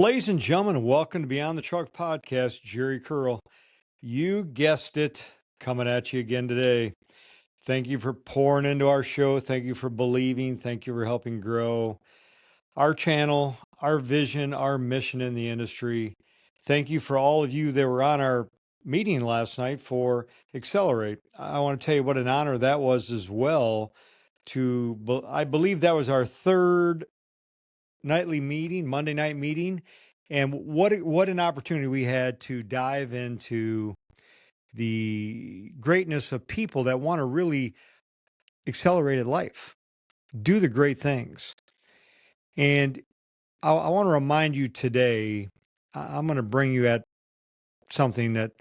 Ladies and gentlemen, welcome to Beyond the Truck Podcast. Jerry Curl. You guessed it, coming at you again today. Thank you for pouring into our show. Thank you for believing. Thank you for helping grow our channel, our vision, our mission in the industry. Thank you for all of you that were on our meeting last night for Accelerate. I want to tell you what an honor that was as well. I believe that was our third nightly meeting, Monday night meeting, and what an opportunity we had to dive into the greatness of people that want to really accelerate life, do the great things. And I want to remind you today, I'm going to bring you at something that's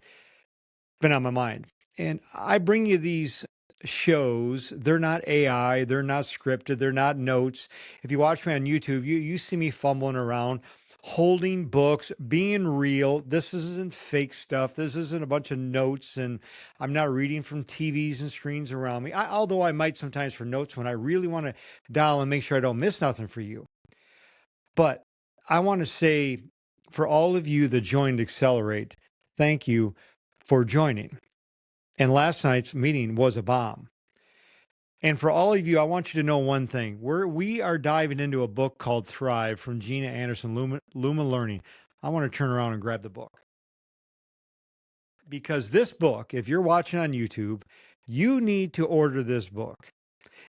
been on my mind. And I bring you these shows. They're not AI, they're not scripted, they're not notes. If you watch me on YouTube, you see me fumbling around, holding books, being real. This isn't fake stuff. This isn't a bunch of notes, and I'm not reading from TVs and screens around me. Although I might sometimes for notes when I really want to dial and make sure I don't miss nothing for you. But I want to say, for all of you that joined Accelerate, thank you for joining. And last night's meeting was a bomb. And for all of you, I want you to know one thing. We are diving into a book called Thrive from Gina Anderson, Luma Learning. I want to turn around and grab the book. Because this book, if you're watching on YouTube, you need to order this book.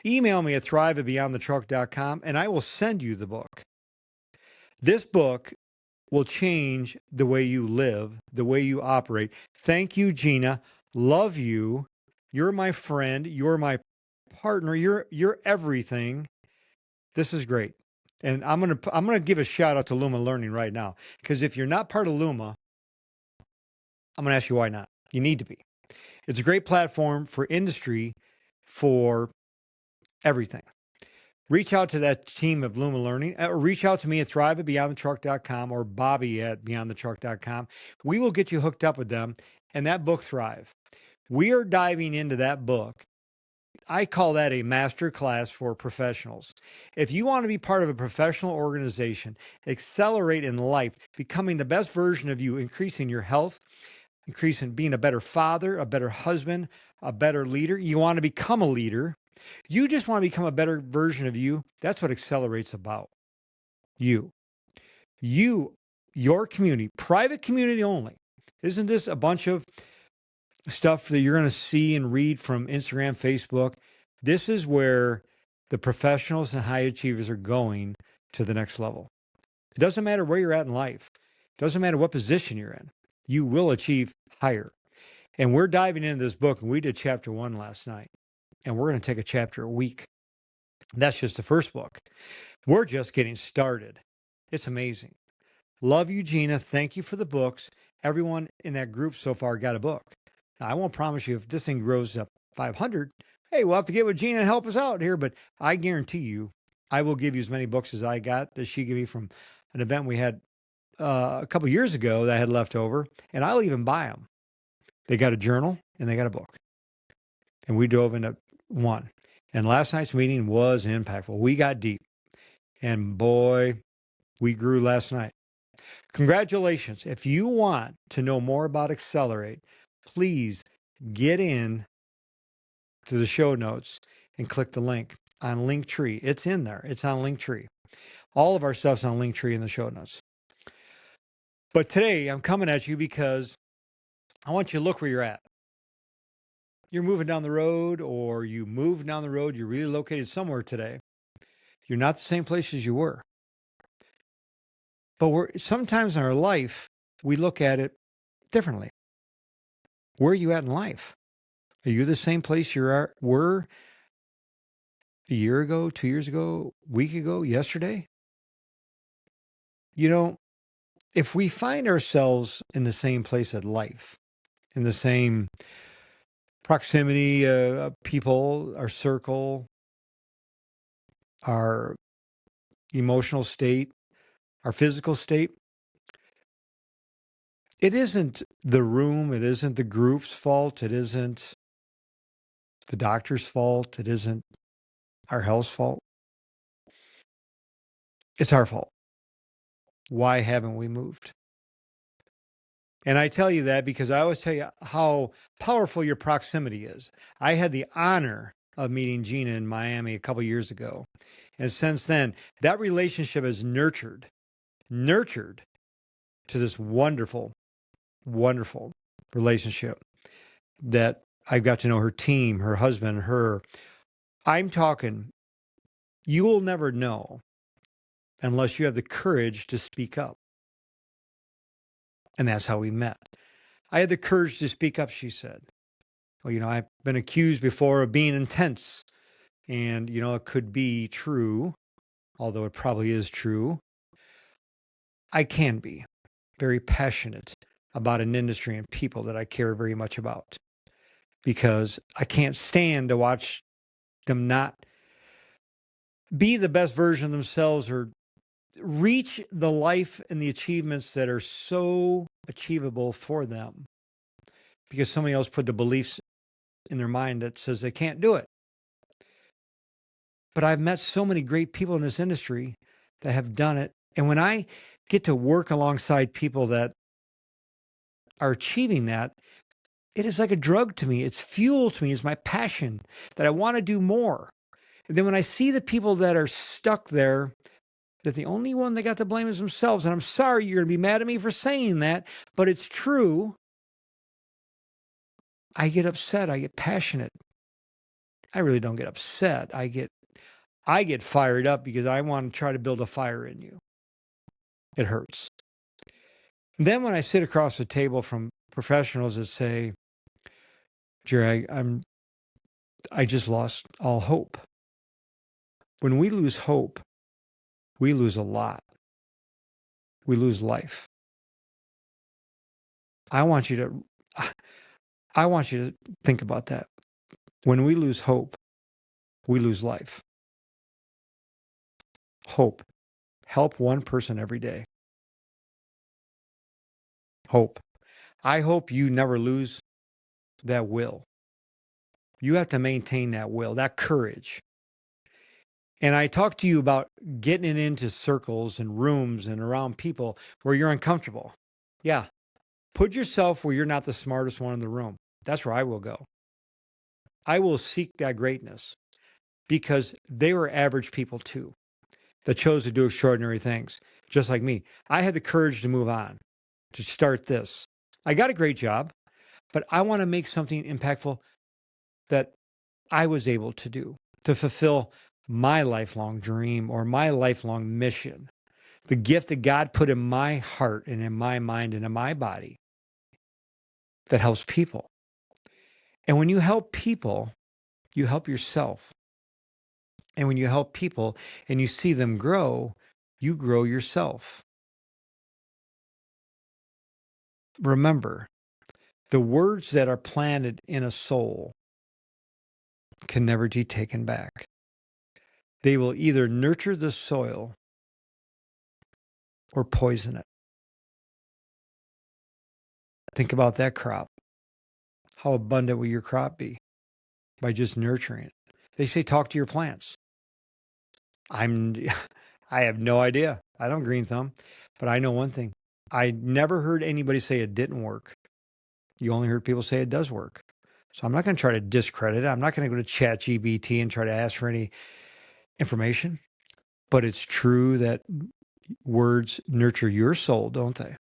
Email me at thrive@beyondthetruck.com and I will send you the book. This book will change the way you live, the way you operate. Thank you, Gina. Love you. You're my friend. You're my partner. You're everything. This is great. And I'm gonna give a shout out to Luma Learning right now. Because if you're not part of Luma, I'm gonna ask you why not. You need to be. It's a great platform for industry, for everything. Reach out to that team of Luma Learning. Reach out to me at thrive@beyondthetruck.com or bobby@beyondthetruck.com. We will get you hooked up with them and that book, Thrive. We are diving into that book. I call that a master class for professionals. If you want to be part of a professional organization, accelerate in life, becoming the best version of you, increasing your health, increasing being a better father, a better husband, a better leader. You want to become a leader. You just want to become a better version of you. That's what Accelerate's about. You, your community, private community only. Isn't this a bunch of stuff that you're going to see and read from Instagram, Facebook? This is where the professionals and high achievers are going to the next level. It doesn't matter where you're at in life. It doesn't matter what position you're in. You will achieve higher. And we're diving into this book, and we did chapter 1 last night. And we're going to take a chapter a week. That's just the first book. We're just getting started. It's amazing. Love you, Gina. Thank you for the books. Everyone in that group so far got a book. Now, I won't promise you if this thing grows up 500, hey, we'll have to get with Gina and help us out here. But I guarantee you, I will give you as many books as I got that she gave me from an event we had a couple years ago that I had left over. And I'll even buy them. They got a journal and they got a book. And we dove into one. And last night's meeting was impactful. We got deep. And boy, we grew last night. Congratulations. If you want to know more about Accelerate, please get in to the show notes and click the link on Linktree. It's in there. It's on Linktree. All of our stuff's on Linktree in the show notes. But today I'm coming at you because I want you to look where you're at. You're moving down the road, or you moved down the road, you're relocated somewhere today. You're not the same place as you were. But sometimes in our life, we look at it differently. Where are you at in life? Are you the same place you were a year ago, 2 years ago, week ago, yesterday? You know, if we find ourselves in the same place at life, in the same proximity of people, our circle, our emotional state, our physical state, it isn't the room, it isn't the group's fault, it isn't the doctor's fault, it isn't our health's fault. It's our fault. why haven't we moved? And I tell you that because I always tell you how powerful your proximity is. I had the honor of meeting Gina in Miami a couple years ago. And since then, that relationship has nurtured to this wonderful, wonderful relationship that I've got to know her team, her husband, her. I'm talking, you will never know unless you have the courage to speak up. And that's how we met. I had the courage to speak up, she said. Well, I've been accused before of being intense. And, it could be true, although it probably is true. I can be very passionate about an industry and people that I care very much about because I can't stand to watch them not be the best version of themselves or reach the life and the achievements that are so achievable for them because somebody else put the beliefs in their mind that says they can't do it. But I've met so many great people in this industry that have done it. And when I get to work alongside people that are achieving that, it is like a drug to me. It's fuel to me. It's my passion that I want to do more. And then when I see the people that are stuck there, that the only one that got to blame is themselves. And I'm sorry you're going to be mad at me for saying that, but it's true. I get upset. I get passionate. I really don't get upset. I get fired up because I want to try to build a fire in you. It hurts. And then when I sit across the table from professionals that say, Jerry, I just lost all hope. When we lose hope, we lose a lot. We lose life. I want you to think about that. When we lose hope, we lose life. Hope. Help one person every day. Hope. I hope you never lose that will. You have to maintain that will, that courage. And I talk to you about getting it into circles and rooms and around people where you're uncomfortable. Yeah. Put yourself where you're not the smartest one in the room. That's where I will go. I will seek that greatness because they were average people too that chose to do extraordinary things, just like me. I had the courage to move on, to start this. I got a great job, but I want to make something impactful that I was able to do to fulfill my lifelong dream or my lifelong mission, the gift that God put in my heart and in my mind and in my body that helps people. And when you help people, you help yourself. And when you help people and you see them grow, you grow yourself. Remember, the words that are planted in a soul can never be taken back. They will either nurture the soil or poison it. Think about that crop. How abundant will your crop be by just nurturing it? They say talk to your plants. I have no idea. I don't green thumb, but I know one thing. I never heard anybody say it didn't work. You only heard people say it does work. So I'm not going to try to discredit it. I'm not going to go to ChatGPT and try to ask for any information. But it's true that words nurture your soul, don't they?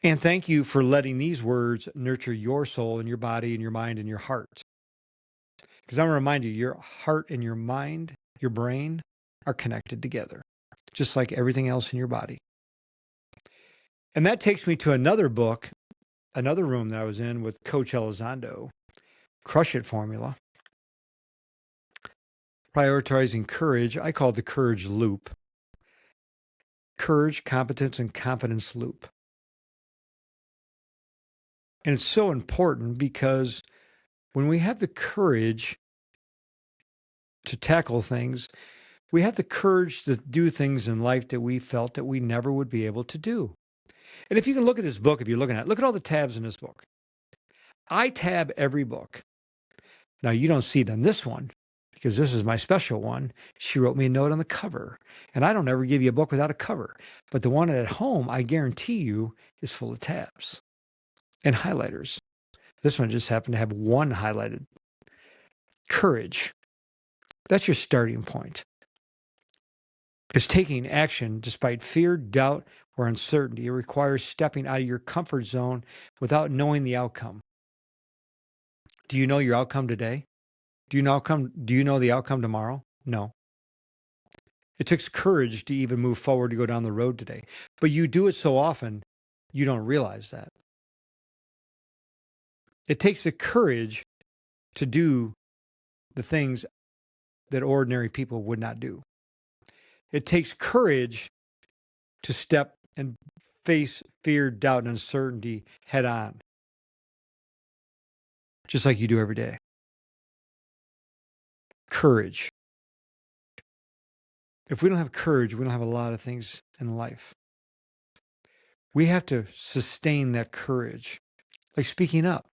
And thank you for letting these words nurture your soul and your body and your mind and your heart. Because I'm going to remind you, your heart and your mind, your brain are connected together, just like everything else in your body. And that takes me to another book, another room that I was in with Coach Elizondo, Crush It Formula. Prioritizing courage. I call it the courage loop. Courage, competence, and confidence loop. And it's so important because when we have the courage to tackle things, we have the courage to do things in life that we felt that we never would be able to do. And if you can look at this book, if you're looking at it, look at all the tabs in this book. I tab every book. Now, you don't see it on this one because this is my special one. She wrote me a note on the cover. And I don't ever give you a book without a cover. But the one at home, I guarantee you, is full of tabs and highlighters. This one just happened to have one highlighted. Courage. That's your starting point. It's taking action despite fear, doubt, or uncertainty. It requires stepping out of your comfort zone without knowing the outcome. Do you know your outcome today? Do you know the outcome tomorrow? No. It takes courage to even move forward to go down the road today. But you do it so often, you don't realize that. It takes the courage to do the things that ordinary people would not do. It takes courage to step and face fear, doubt, and uncertainty head on, just like you do every day. Courage. If we don't have courage, we don't have a lot of things in life. We have to sustain that courage, like speaking up.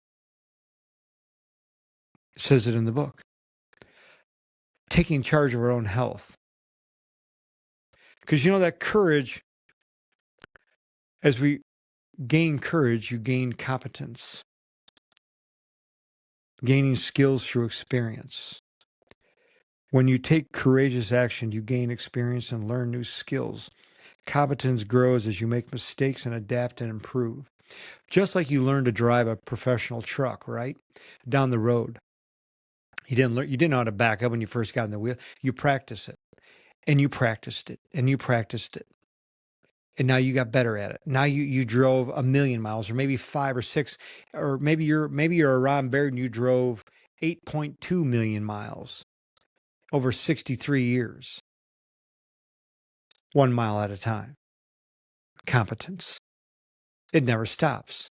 It says it in the book. Taking charge of our own health. Because you know that courage, as we gain courage, you gain competence. Gaining skills through experience. When you take courageous action, you gain experience and learn new skills. Competence grows as you make mistakes and adapt and improve. Just like you learn to drive a professional truck, right? Down the road. You didn't know how to back up when you first got in the wheel. You practice it. And you practiced it. And you practiced it. And now you got better at it. Now you drove 1,000,000 miles, or maybe 5 or 6, or maybe you're a Ron Baird and you drove 8.2 million miles over 63 years, 1 mile at a time. Competence. It never stops.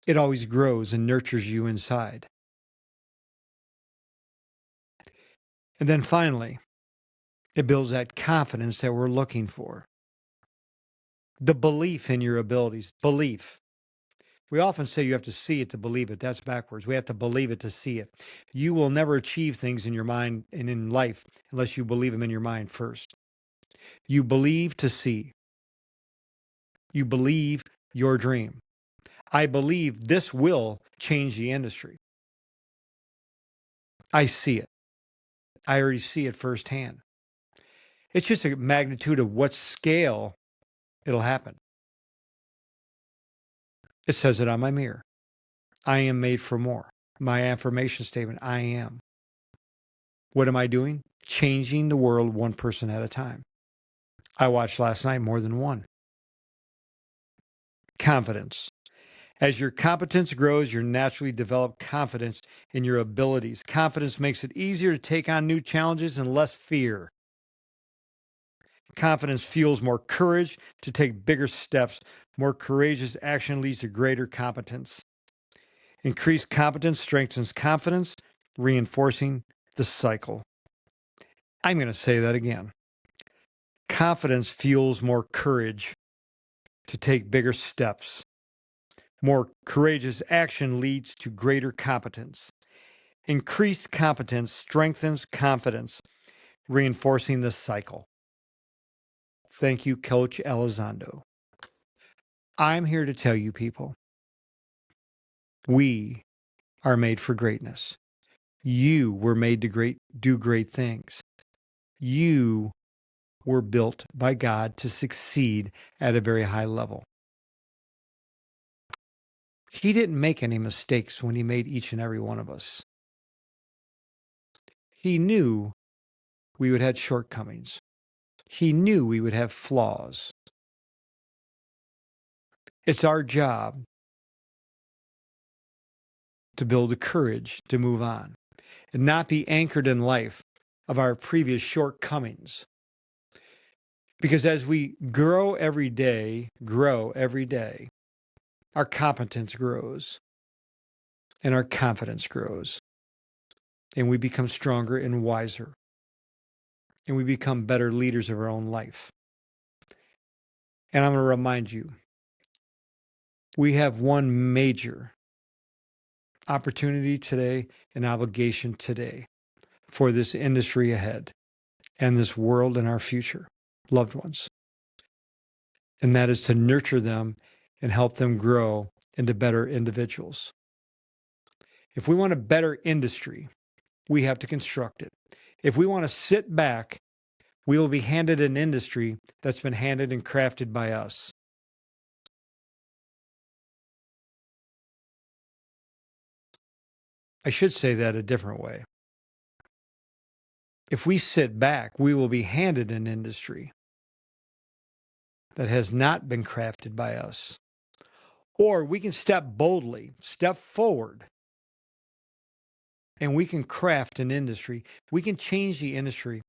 It always grows and nurtures you inside. And then finally, it builds that confidence that we're looking for. The belief in your abilities. Belief. We often say you have to see it to believe it. That's backwards. We have to believe it to see it. You will never achieve things in your mind and in life unless you believe them in your mind first. You believe to see. You believe your dream. I believe this will change the industry. I see it. I already see it firsthand. It's just a magnitude of what scale it'll happen. It says it on my mirror. I am made for more. My affirmation statement, I am. What am I doing? Changing the world one person at a time. I watched last night more than one. Confidence. As your competence grows, you naturally develop confidence in your abilities. Confidence makes it easier to take on new challenges and less fear. Confidence fuels more courage to take bigger steps. More courageous action leads to greater competence. Increased competence strengthens confidence, reinforcing the cycle. I'm going to say that again. Confidence fuels more courage to take bigger steps. More courageous action leads to greater competence. Increased competence strengthens confidence, reinforcing the cycle. Thank you, Coach Elizondo. I'm here to tell you, people, we are made for greatness. You were made to do great things. You were built by God to succeed at a very high level. He didn't make any mistakes when he made each and every one of us. He knew we would have shortcomings. He knew we would have flaws. It's our job to build the courage to move on and not be anchored in life of our previous shortcomings. Because as we grow every day, our competence grows and our confidence grows. And we become stronger and wiser. And we become better leaders of our own life. And I'm going to remind you, we have one major opportunity today, an obligation today. for this industry ahead and this world and our future loved ones. And that is to nurture them and help them grow into better individuals. If we want a better industry, we have to construct it. If we want to sit back, we will be handed an industry that's been handed and crafted by us. I should say that a different way. If we sit back, we will be handed an industry that has not been crafted by us. Or we can step boldly, step forward, and we can craft an industry. We can change the industry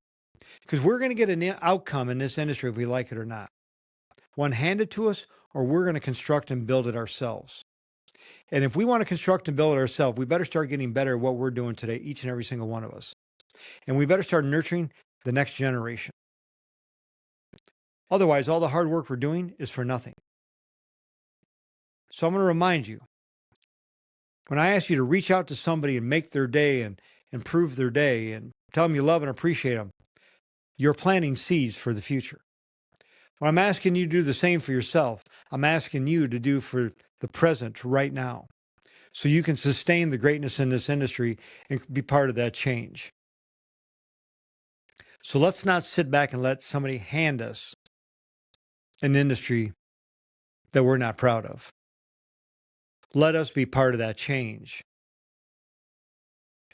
because we're going to get an outcome in this industry if we like it or not. One handed to us, or we're going to construct and build it ourselves. And if we want to construct and build it ourselves, we better start getting better at what we're doing today, each and every single one of us. And we better start nurturing the next generation. Otherwise, all the hard work we're doing is for nothing. So I'm going to remind you, when I ask you to reach out to somebody and make their day and improve their day and tell them you love and appreciate them, you're planting seeds for the future. When I'm asking you to do the same for yourself, I'm asking you to do for the present right now so you can sustain the greatness in this industry and be part of that change. So let's not sit back and let somebody hand us an industry that we're not proud of. Let us be part of that change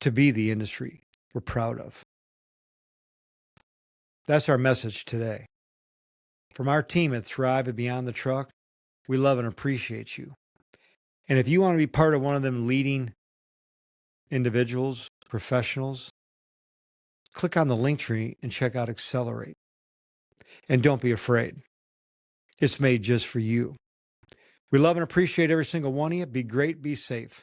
to be the industry we're proud of. That's our message today. From our team at Thrive and Beyond the Truck, we love and appreciate you. And if you want to be part of one of them leading individuals, professionals, click on the link tree and check out Accelerate. And don't be afraid. It's made just for you. We love and appreciate every single one of you. Be great, be safe.